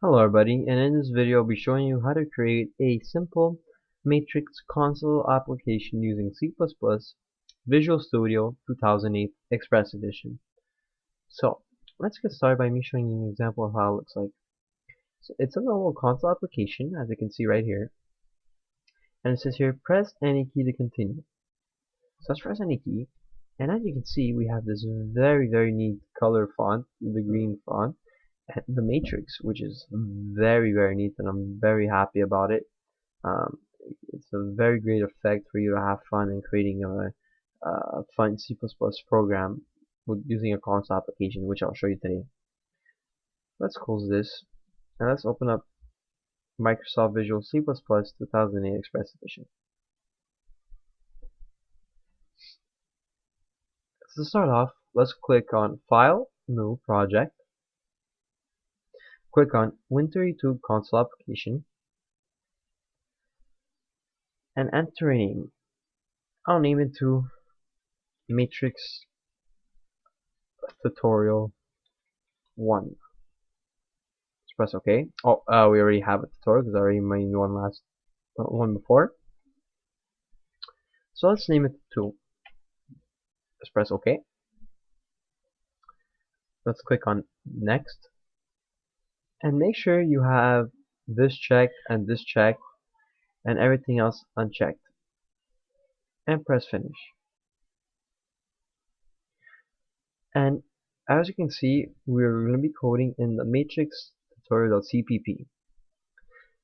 Hello everybody, and in this video I'll be showing you how to create a simple Matrixxx console application using C++, Visual Studio 2008 Express Edition. So let's get started by me showing you an example of how it looks like. So it's a normal console application, as you can see right here, and it says here press any key to continue. So let's press any key, and as you can see we have this very neat color font, the green font, the Matrixxx, which is very neat, and I'm very happy about it. Um, it's a very great effect for you to have fun in creating a fun C++ program with using a console application, which I'll show you today. Let's close this and let's open up Microsoft Visual C++ 2008 Express Edition. So to start off, let's click on File, New Project, click on Win32 Console Application, and enter a name. I'll name it to Matrixxx Tutorial 1. Let's press OK. Oh, we already have a tutorial because I already made one before. So let's name it 2. Let's press OK. Let's click on Next. And make sure you have this checked and this checked and everything else unchecked. And press Finish. And as you can see, we're going to be coding in the Matrixxx tutorial.cpp.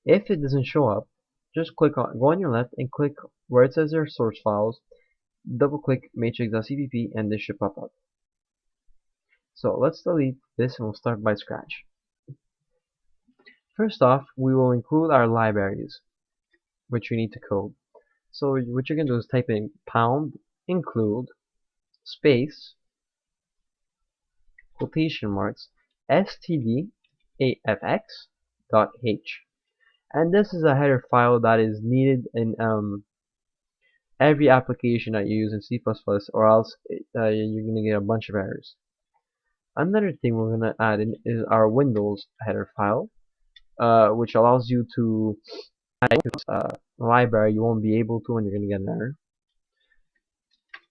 If it doesn't show up, just go on your left and click where it says there are source files, double click Matrixxx.cpp, and this should pop up. So let's delete this and we'll start by scratch. First off, we will include our libraries, which we need to code. So what you're going to do is type in #include space quotation marks stdafx.h, and this is a header file that is needed in every application that you use in C++, or else you're going to get a bunch of errors. Another thing we're going to add in is our Windows header file, which allows you to add library you won't be able to, and you're going to get an error.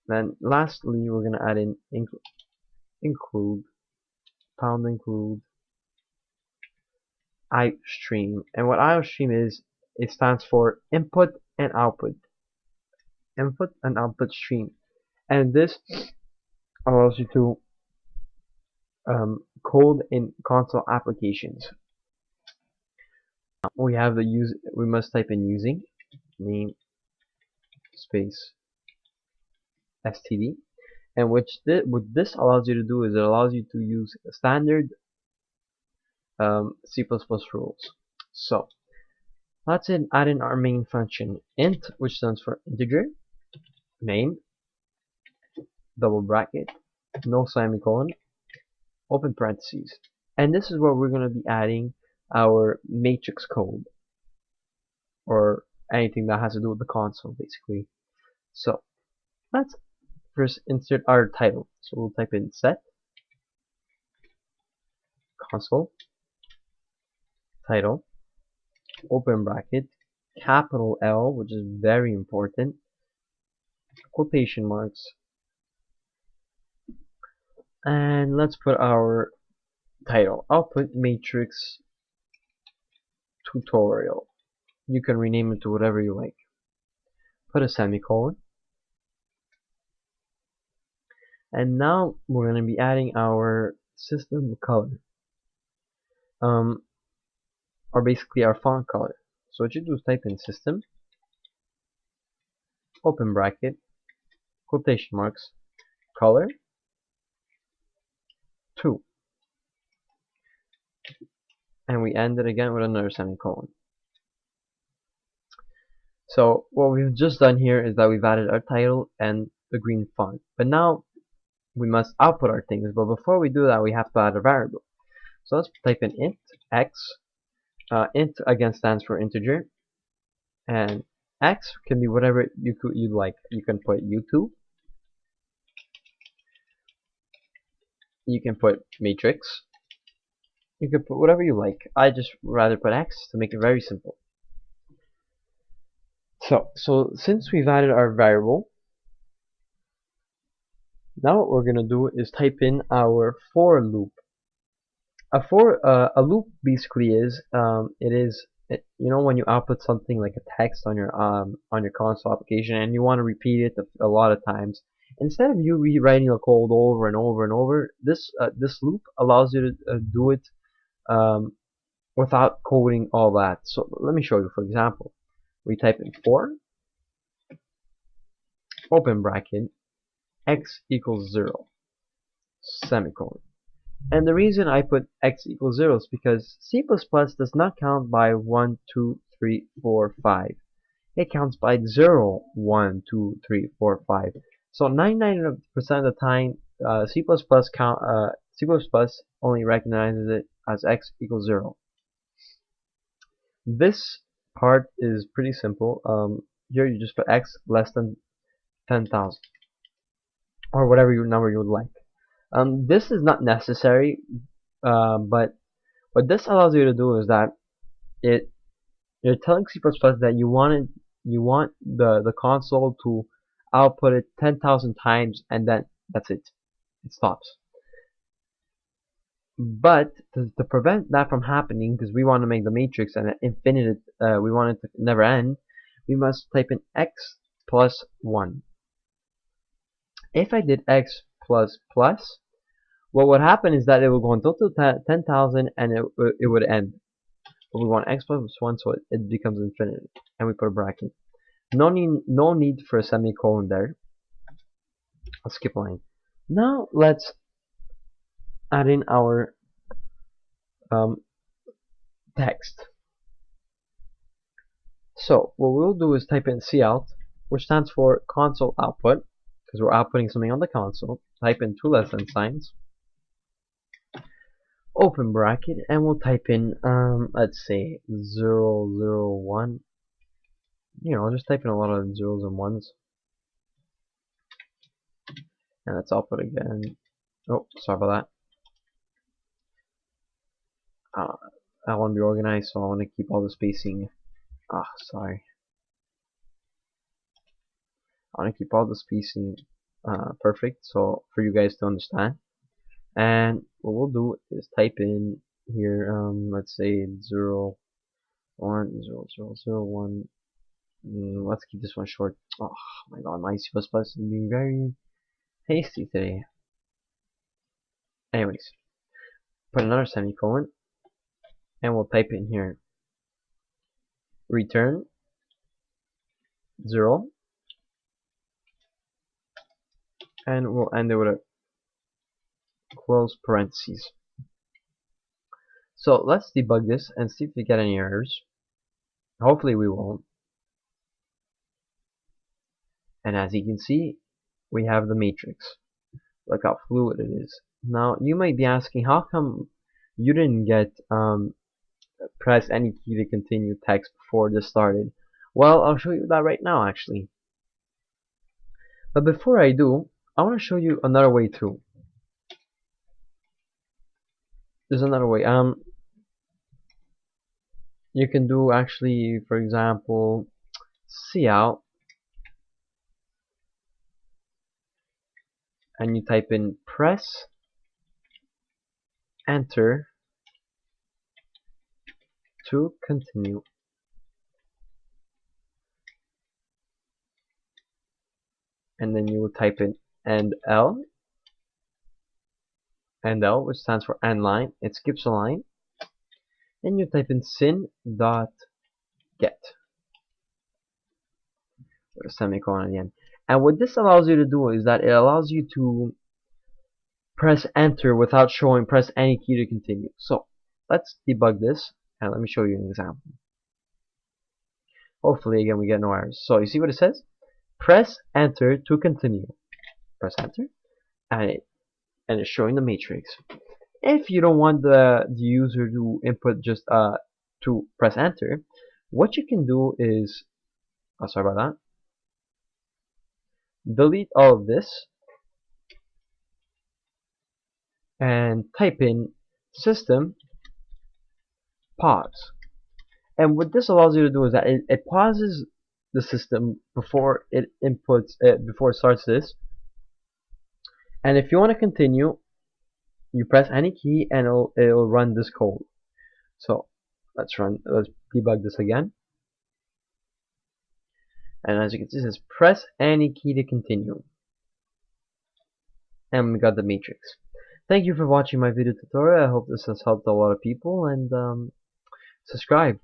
Then lastly, we're going to add in include iStream, and what iStream is, it stands for input and output stream, and this allows you to code in console applications. We have we must type in using name space std, and what this allows you to do is it allows you to use standard C++ rules. So let's add in our main function int, which stands for integer, main, double bracket, no semicolon, open parentheses, and this is where we're going to be adding our Matrixxx code, or anything that has to do with the console basically. So let's first insert our title. So we'll type in set console title, open bracket, capital L, which is very important, quotation marks, and let's put our title. I'll put Matrixxx tutorial. You can rename it to whatever you like. Put a semicolon. And now we're going to be adding our system color, or basically our font color. So what you do is type in system, open bracket, quotation marks, color 2, and we end it again with another semicolon. So what we've just done here is that we've added our title and the green font, but now we must output our things. But before we do that, we have to add a variable. So let's type in int x. Int again stands for integer, and x can be whatever you'd like. You can put u2, you can put Matrixxx, You could put whatever you like. I just rather put X to make it very simple. So since we've added our variable, now what we're gonna do is type in our for loop. A loop basically is you know, when you output something like a text on your console application and you want to repeat it a lot of times, instead of you rewriting the code over and over and over, this loop allows you to do it um, without coding all that. So let me show you. For example, we type in for open bracket x equals 0 semicolon. And the reason I put x equals 0 is because C++ does not count by 1, 2, 3, 4, 5. It counts by 0, 1, 2, 3, 4, 5. So 99% of the time, C++ only recognizes it as x equals 0. This part is pretty simple. Here you just put x less than 10,000 or whatever number you would like. This is not necessary, but what this allows you to do is that it you're telling C++ that you want the console to output it 10,000 times, and then that's it. It stops. But to prevent that from happening, because we want to make the matrix an infinite, we want it to never end, we must type in x plus 1. If I did x plus plus, what would happen is that it will go until 10,000 and it would end. But we want x plus 1 so it becomes infinite, and we put a bracket. No need for a semicolon there. I'll skip a line. Now let's add in our text. So what we'll do is type in cout, which stands for console output, because we're outputting something on the console. Type in two less than signs, open bracket, and we'll type in let's say 0, 0, 1. You know, just type in a lot of zeros and ones, and let's output again. Oh, sorry about that. I want to be organized, so I want to keep all the spacing. Sorry. I want to keep all the spacing perfect, so for you guys to understand. And what we'll do is type in here, let's say 0, 1, 0, 0, 0, 1. Let's keep this one short. Oh my god, my C++ is being very hasty today. Anyways, put another semicolon, and we'll type in here return 0, and we'll end it with a close parentheses. So let's debug this and see if we get any errors. Hopefully we won't. And as you can see, we have the matrix. Look how fluid it is. Now you might be asking, how come you didn't get press any key to continue text before this started? Well, I'll show you that right now actually. But before I do, I want to show you another way too. There's another way. You can do actually, for example, cout, and you type in press enter to continue. And then you will type in end L, which stands for end line. It skips a line. And you type in sin.get with a semicolon at the end. And what this allows you to do is that it allows you to press enter without press any key to continue. So let's debug this, and let me show you an example. Hopefully again we get no errors. So you see what it says? Press enter to continue. Press enter, and it's showing the matrix. If you don't want the user to input just to press enter, what you can do is, sorry about that, delete all of this and type in system pause. And what this allows you to do is that it pauses the system before it inputs it, before it starts this. And if you want to continue, you press any key and it'll run this code. So let's debug this again. And as you can see, it says press any key to continue. And we got the matrix. Thank you for watching my video tutorial. I hope this has helped a lot of people, and subscribe.